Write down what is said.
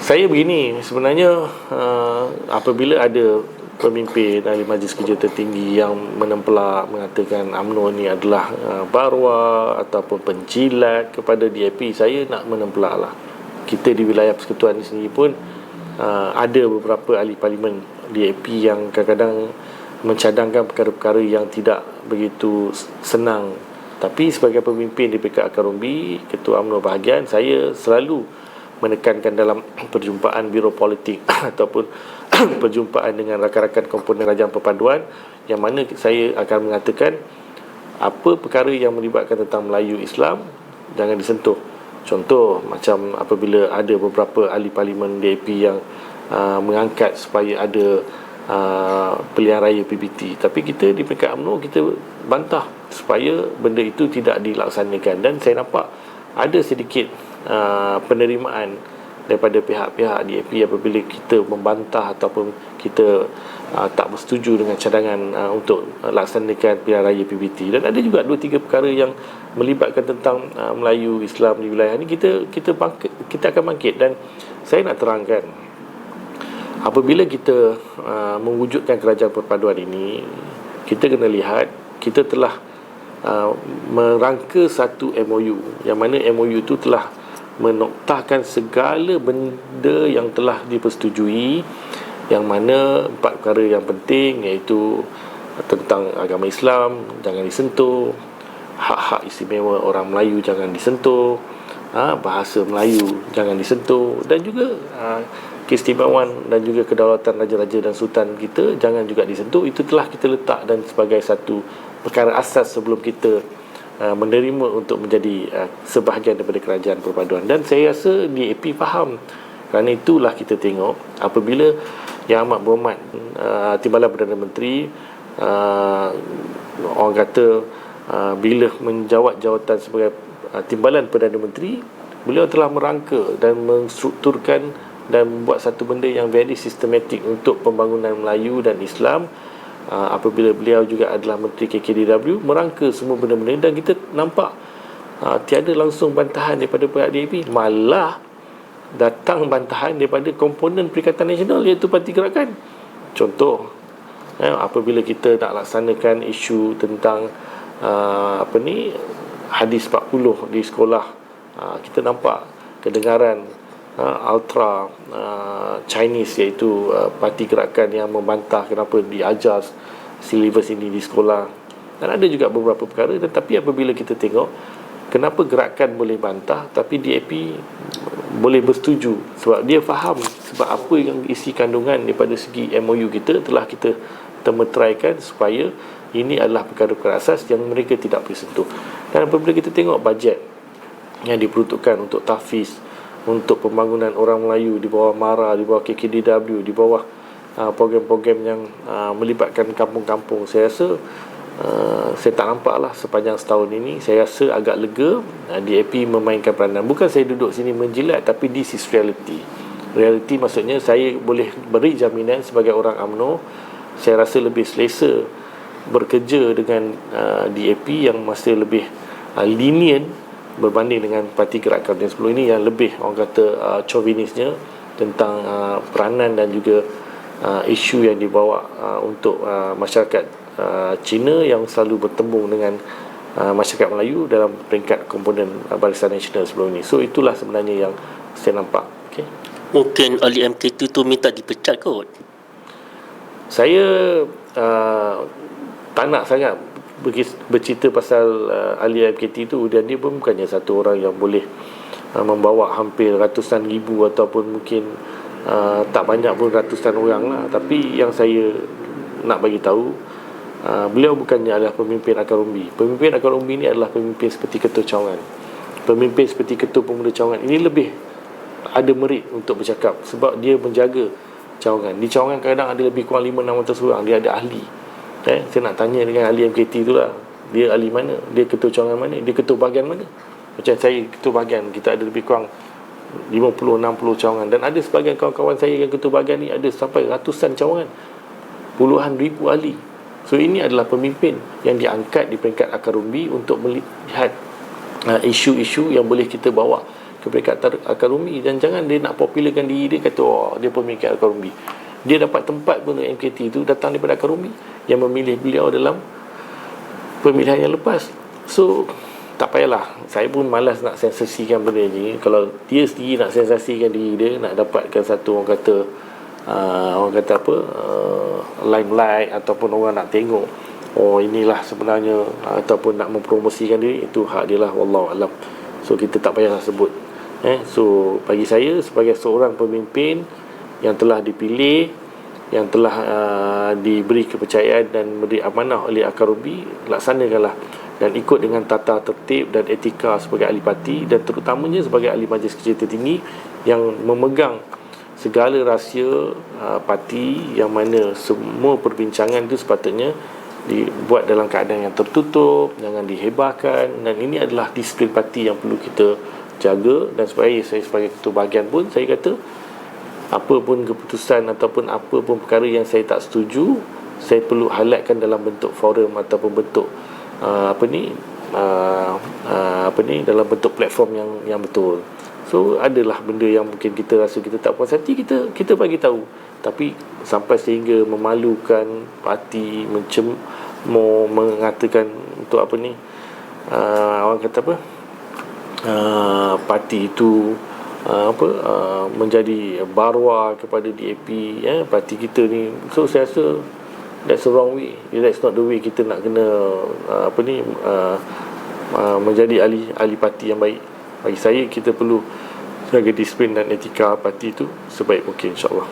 Saya begini, sebenarnya apabila ada pemimpin ahli majlis kerja tertinggi yang menempelak mengatakan UMNO ni adalah barwa ataupun penjilat kepada DAP, saya nak menempelak lah. Kita di wilayah persekutuan ni sendiri pun ada beberapa ahli parlimen DAP yang kadang-kadang mencadangkan perkara-perkara yang tidak begitu senang. Tapi sebagai pemimpin di PKR Akar Umbi, Ketua UMNO bahagian, saya selalu menekankan dalam perjumpaan Biro Politik ataupun perjumpaan dengan rakan-rakan komponen Kerajaan Perpaduan, yang mana saya akan mengatakan apa perkara yang melibatkan tentang Melayu Islam jangan disentuh. Contoh macam apabila ada beberapa ahli parlimen DAP yang mengangkat supaya ada pilihan raya PBT, tapi kita di PKR UMNO kita bantah supaya benda itu tidak dilaksanakan. Dan saya nampak ada sedikit penerimaan daripada pihak-pihak DAP apabila kita membantah ataupun kita tak bersetuju dengan cadangan untuk laksanakan pilihan raya PBT. Dan ada juga 2-3 perkara yang melibatkan tentang Melayu Islam di wilayah ini, kita akan bangkit. Dan saya nak terangkan, apabila kita mewujudkan Kerajaan Perpaduan ini, kita kena lihat kita telah merangka satu MOU, yang mana MOU itu telah menoktahkan segala benda yang telah dipersetujui, yang mana 4 perkara yang penting, iaitu tentang agama Islam jangan disentuh, hak-hak istimewa orang Melayu jangan disentuh, bahasa Melayu jangan disentuh, dan juga keistimewaan dan juga kedaulatan raja-raja dan sultan kita jangan juga disentuh. Itu telah kita letak dan sebagai satu perkara asas sebelum kita menerima untuk menjadi sebahagian daripada Kerajaan Perpaduan. Dan saya rasa DAP faham. Kerana itulah kita tengok apabila Yang Amat Berhormat Timbalan Perdana Menteri orang kata bila menjawat jawatan sebagai Timbalan Perdana Menteri, beliau telah merangka dan menstrukturkan dan membuat satu benda yang very sistematik untuk pembangunan Melayu dan Islam. Apabila beliau juga adalah Menteri KKDW, merangka semua benda-benda, dan kita nampak tiada langsung bantahan daripada pihak DAP, malah datang bantahan daripada komponen Perikatan Nasional, iaitu Parti Gerakan. Contoh, apabila kita nak laksanakan isu tentang hadis 40 di sekolah, kita nampak kedengaran ultra Chinese, iaitu Parti Gerakan yang membantah kenapa diajar silibus ini di sekolah. Dan ada juga beberapa perkara. Tetapi apabila kita tengok kenapa Gerakan boleh bantah tapi DAP boleh bersetuju, sebab dia faham sebab apa yang isi kandungan daripada segi MOU kita telah kita temeteraikan supaya ini adalah perkara-perkara asas yang mereka tidak boleh sentuh. Dan apabila kita tengok bajet yang diperuntukkan untuk tahfiz, untuk pembangunan orang Melayu di bawah MARA, di bawah KKDW, di bawah program-program yang melibatkan kampung-kampung, saya rasa saya tak nampak lah sepanjang setahun ini. Saya rasa agak lega DAP memainkan peranan. Bukan saya duduk sini menjilat, tapi this is reality. Reality maksudnya saya boleh beri jaminan sebagai orang UMNO, saya rasa lebih selesa bekerja dengan DAP yang masih lebih lenient berbanding dengan Parti Gerakan yang sebelum ini, yang lebih orang kata chauvinisnya tentang peranan dan juga isu yang dibawa untuk masyarakat Cina yang selalu bertembung dengan masyarakat Melayu dalam peringkat komponen Barisan Nasional sebelum ini. So itulah sebenarnya yang saya nampak. Okay. Mungkin ahli MKT tu minta dipecat kot? Saya tak nak sangat bercerita pasal ahli MKT itu, dan dia pun bukannya satu orang yang boleh membawa hampir ratusan ribu ataupun mungkin tak banyak pun ratusan orang lah. Tapi yang saya nak bagi tahu, beliau bukannya adalah pemimpin Akar Umbi. Pemimpin Akar Umbi ini adalah pemimpin seperti Ketua Cawangan, pemimpin seperti Ketua Pemuda Cawangan. Ini lebih ada merit untuk bercakap sebab dia menjaga Cawangan. Di Cawangan kadang ada lebih kurang 500-600 orang. Dia ada ahli. Saya nak tanya dengan ahli MKT tu lah, dia ahli mana, dia Ketua Cawangan mana, dia ketua bahagian mana. Macam saya ketua bahagian, kita ada lebih kurang 50-60 cawangan, dan ada sebahagian kawan-kawan saya yang ketua bahagian ni ada sampai ratusan cawangan, puluhan ribu ahli. So ini adalah pemimpin yang diangkat di peringkat Akar Umbi untuk melihat isu-isu yang boleh kita bawa ke peringkat akarumi, dan jangan dia nak popularkan diri dia, kata oh dia pemimpin akarumi. Dia dapat tempat pun MKT itu datang daripada akarumi yang memilih beliau dalam pemilihan yang lepas. So tak payahlah, saya pun malas nak sensasikan benda ni. Kalau dia sendiri nak sensasikan diri dia, nak dapatkan satu orang kata limelight, ataupun orang nak tengok oh inilah sebenarnya, ataupun nak mempromosikan diri, itu hak dia lah, wallahu alam. So kita tak payahlah sebut. So bagi saya, sebagai seorang pemimpin yang telah dipilih, yang telah diberi kepercayaan dan beri amanah oleh akarubi, laksanakanlah dan ikut dengan tata tertib dan etika sebagai ahli parti, dan terutamanya sebagai ahli majlis kerja tertinggi yang memegang segala rahsia parti, yang mana semua perbincangan itu sepatutnya dibuat dalam keadaan yang tertutup, jangan dihebahkan. Dan ini adalah disiplin parti yang perlu kita jaga. Dan saya sebagai ketua bahagian pun, saya kata apa pun keputusan ataupun apa pun perkara yang saya tak setuju, saya perlu highlightkan dalam bentuk forum ataupun bentuk dalam bentuk platform yang betul. So adalah benda yang mungkin kita rasa kita tak puas hati, kita bagi tahu. Tapi sampai sehingga memalukan parti, mengatakan untuk orang kata parti itu menjadi barwa kepada DAP, parti kita ni. So saya rasa that's the wrong way. That's not the way kita nak kena menjadi ahli parti yang baik. Bagi saya, kita perlu jaga disiplin dan etika parti itu sebaik mungkin, insyaAllah.